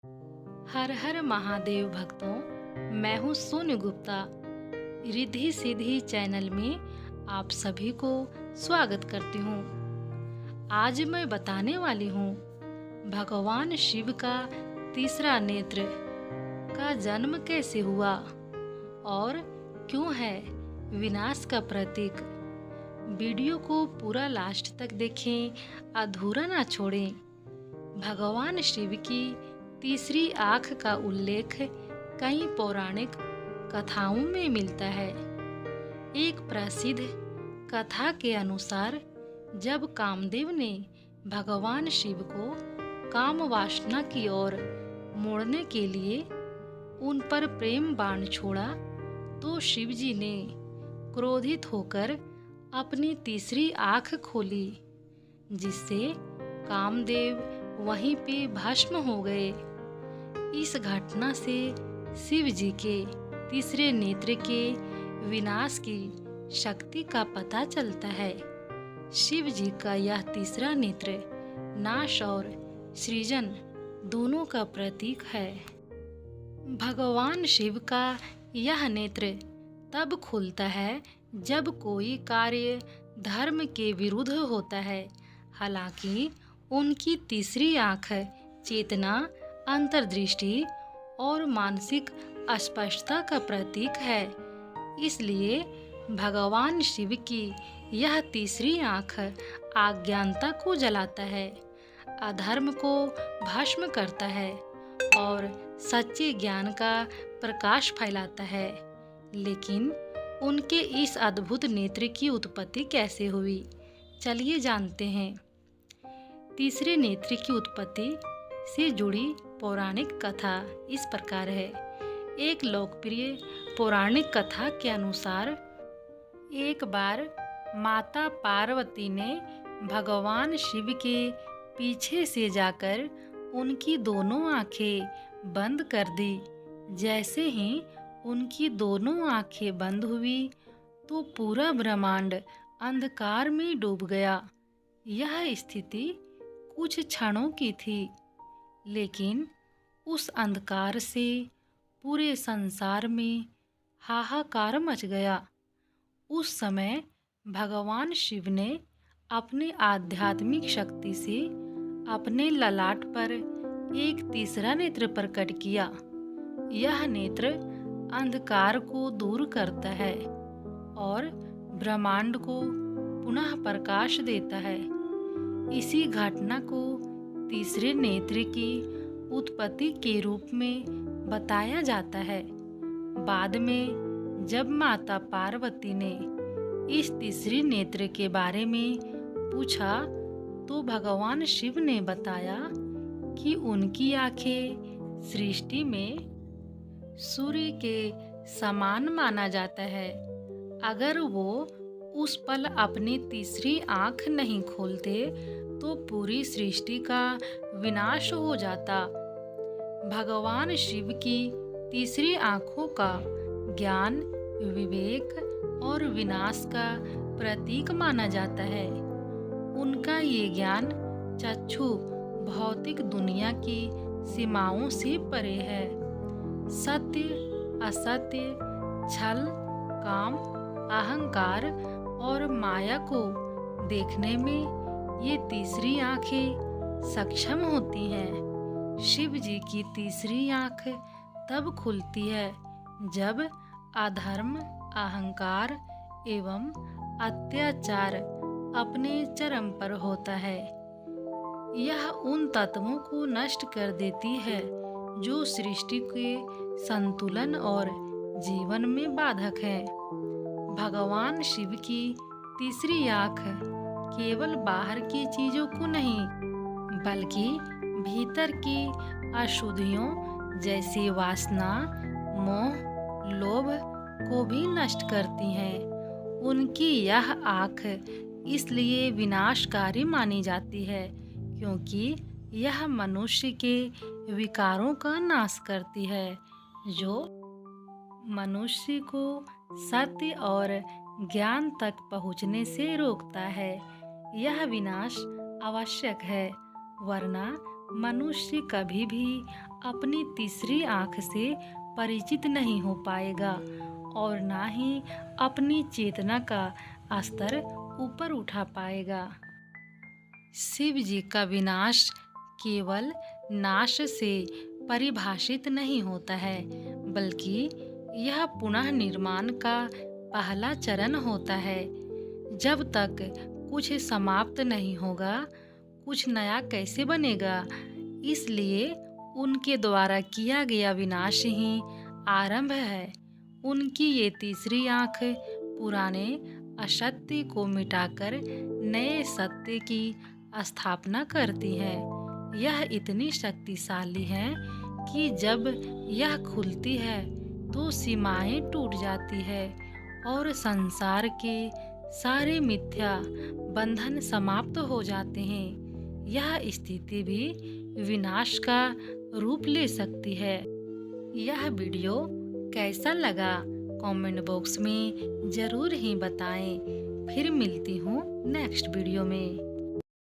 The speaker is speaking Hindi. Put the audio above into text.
हर हर महादेव भक्तों, मैं हूँ सोनू गुप्ता। रिद्धि सिद्धि चैनल में आप सभी को स्वागत करती हूँ। आज मैं बताने वाली हूँ भगवान शिव का तीसरा नेत्र का जन्म कैसे हुआ और क्यों है विनाश का प्रतीक। वीडियो को पूरा लास्ट तक देखें, अधूरा ना छोड़ें। भगवान शिव की तीसरी आँख का उल्लेख कई पौराणिक कथाओं में मिलता है। एक प्रसिद्ध कथा के अनुसार जब कामदेव ने भगवान शिव को काम वासना की ओर मोड़ने के लिए उन पर प्रेम बाण छोड़ा तो शिव जी ने क्रोधित होकर अपनी तीसरी आँख खोली, जिससे कामदेव वहीं पे भस्म हो गए। इस घटना से शिव जी के तीसरे नेत्र के विनाश की शक्ति का पता चलता है। शिव जी का यह तीसरा नेत्र नाश और सृजन दोनों का प्रतीक है। भगवान शिव का यह नेत्र तब खुलता है जब कोई कार्य धर्म के विरुद्ध होता है। हालांकि उनकी तीसरी आँख चेतना, अंतर्दृष्टि और मानसिक अस्पष्टता का प्रतीक है। इसलिए भगवान शिव की यह तीसरी आँख अज्ञानता को जलाता है, अधर्म को भस्म करता है और सच्चे ज्ञान का प्रकाश फैलाता है। लेकिन उनके इस अद्भुत नेत्र की उत्पत्ति कैसे हुई, चलिए जानते हैं। तीसरे नेत्र की उत्पत्ति से जुड़ी पौराणिक कथा इस प्रकार है। एक लोकप्रिय पौराणिक कथा के अनुसार एक बार माता पार्वती ने भगवान शिव के पीछे से जाकर उनकी दोनों आंखें बंद कर दी। जैसे ही उनकी दोनों आंखें बंद हुई तो पूरा ब्रह्मांड अंधकार में डूब गया। यह स्थिति कुछ क्षणों की थी, लेकिन उस अंधकार से पूरे संसार में हाहाकार मच गया। उस समय भगवान शिव ने अपने आध्यात्मिक शक्ति से अपने ललाट पर एक तीसरा नेत्र प्रकट किया। यह नेत्र अंधकार को दूर करता है और ब्रह्मांड को पुनः प्रकाश देता है। इसी घटना को तीसरे नेत्र की उत्पत्ति के रूप में बताया जाता है। बाद में जब माता पार्वती ने इस तीसरे नेत्र के बारे में पूछा तो भगवान शिव ने बताया कि उनकी आंखें सृष्टि में सूर्य के समान माना जाता है। अगर वो उस पल अपनी तीसरी आंख नहीं खोलते तो पूरी सृष्टि का विनाश हो जाता। भगवान शिव की तीसरी आंखों का ज्ञान, विवेक और विनाश का प्रतीक माना जाता है। उनका ये ज्ञान चक्षु भौतिक दुनिया की सीमाओं से परे है। सत्य, असत्य, छल, काम, अहंकार और माया को देखने में ये तीसरी आंखें सक्षम होती हैं। शिव जी की तीसरी आंख तब खुलती है जब अधर्म, अहंकार एवं अत्याचार अपने चरम पर होता है। यह उन तत्वों को नष्ट कर देती है जो सृष्टि के संतुलन और जीवन में बाधक है। भगवान शिव की तीसरी आंख केवल बाहर की चीजों को नहीं, बल्कि भीतर की अशुद्धियों जैसे वासना, मोह, लोभ को भी नष्ट करती हैं। उनकी यह आँख इसलिए विनाशकारी मानी जाती है क्योंकि यह मनुष्य के विकारों का नाश करती है, जो मनुष्य को सत्य और ज्ञान तक पहुँचने से रोकता है। यह विनाश आवश्यक है, वरना मनुष्य कभी भी अपनी तीसरी आंख से परिचित नहीं हो पाएगा और ना ही अपनी चेतना का स्तर ऊपर उठा पाएगा। शिव जी का विनाश केवल नाश से परिभाषित नहीं होता है, बल्कि यह पुनः निर्माण का पहला चरण होता है। जब तक कुछ समाप्त नहीं होगा, कुछ नया कैसे बनेगा? इसलिए उनके द्वारा किया गया विनाश ही आरंभ है। उनकी ये तीसरी आंख पुराने असत्य को मिटाकर नए सत्य की स्थापना करती है। यह इतनी शक्तिशाली है कि जब यह खुलती है तो सीमाएं टूट जाती है और संसार के सारे मिथ्या बंधन समाप्त हो जाते हैं। यह स्थिति भी विनाश का रूप ले सकती है। यह वीडियो कैसा लगा कमेंट बॉक्स में ज़रूर ही बताएं। फिर मिलती हूँ नेक्स्ट वीडियो में।